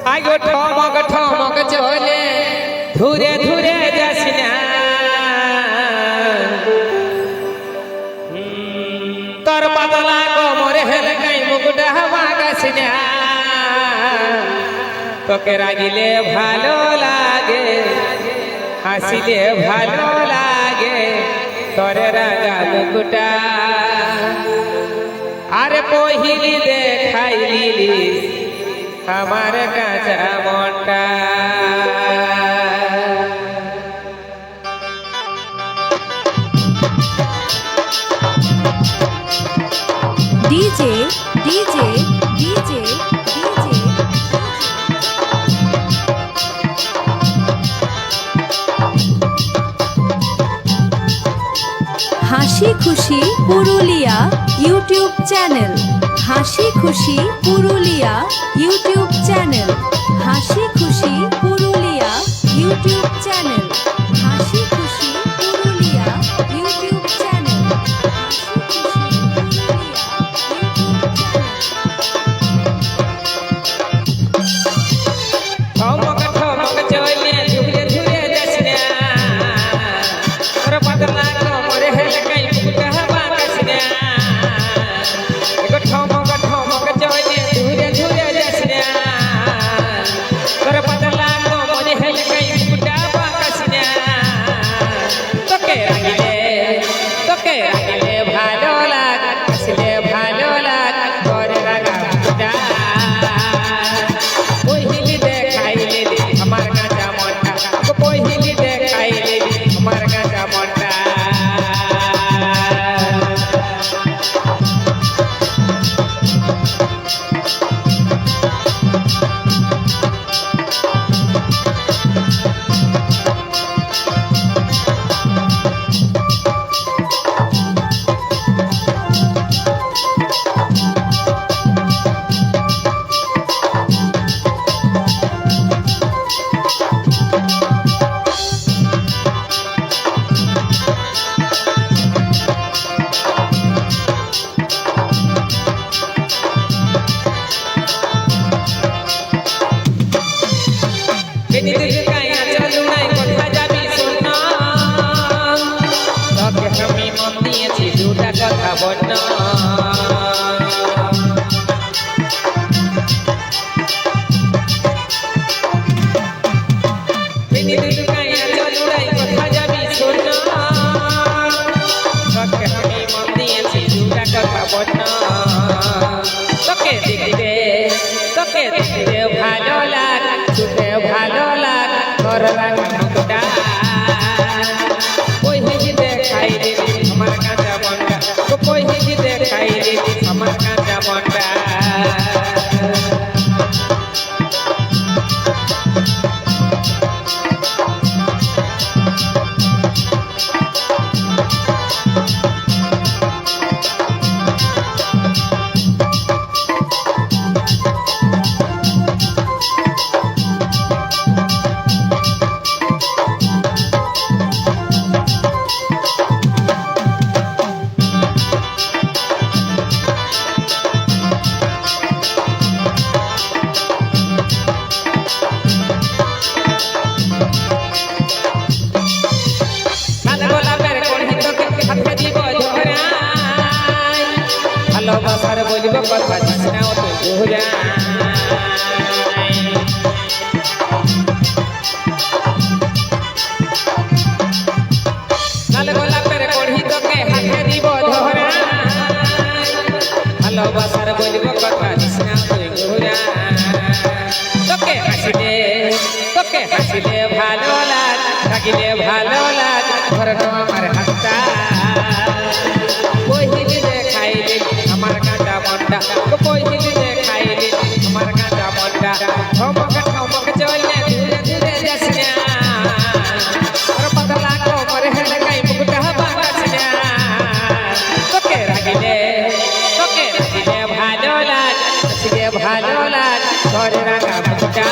আগো ঠমক ঠমক চলে ধুরে ধুরে যাস না তোর পাতলা কোমরে হেলে গাই মুকুটা হাওয়া গাছ না তোকে রাগিলে ভালো লাগে হাসিলে ভালো লাগে তোরে রাগা মুকুটা আরে পহিলি দেখাইলি আমার কাঁচা মনটা ডিজে ডিজে ডিজে ডিজে হাসি খুশি পুরুলিয়া ইউটিউব চ্যানেল হাসি খুশি পুরুলিয়া ইউটিউব চ্যানেল হাসি খুশি পুরুলিয়া ইউটিউব চ্যানেল হাসি খুশি পুরুলিয়া ইউটিউব চ্যানেল ঠমক ঠমক চলে ধুরে ধুরে যাস না তোর পাতলা কোমরে হেলে গাই মুকুটা হাওয়া গাছ না ঠমক ঠমক চলে ধুরে ধুরে যাস না তোর পাতলা কোমরে হেলে গাই মুকুটা হাওয়া গাছ না তোকে রাগিলে ভালো লাগে হাসলে ভালো লাগে তোর রাগা মুকুটা পহিলি দেখাইলে আমার কাঁচা মনটা পহিলি দেখাইলে আমার কাঁচা মনটা আমি মন দিয়েছি দুটা কথা বন্য কথা যাবি শোন আমি মন দিয়েছি দুটা কথা বন্য তোকে দেখতে ভালো লাগে শুতে ভালো লাগে তোর রাগা মুকুটা পহিলি দেখাইলে আমার কাঁচা মনটা পহিলি দেখাইলে আমার কাঁচা মনটা ভালোবাসার বলিব কথা না অত ঘুরা লাল গোলাপের কড়ি তোকে হাতে দিব ধরা ভালোবাসার বলিব কথা না অত ঘুরা তোকে হাসিলে ভালো লাগে রাগিলে ভালো লাগে ধরনো আমার হাতটা পহিলি দেখাইলে আমার কাঁচা মনটা পহিলি দেখাইলে আমার কাঁচা মনটা ঠমক ঠমক চলে ধীরে ধীরে যাস না তোর পাতলা কোমরে হেলে গাই মুকুটা হাওয়া গাছ না তোকে রাগিলে ভালো লাগে হাসিলে ভালো লাগে তোর রাগা মুকুটা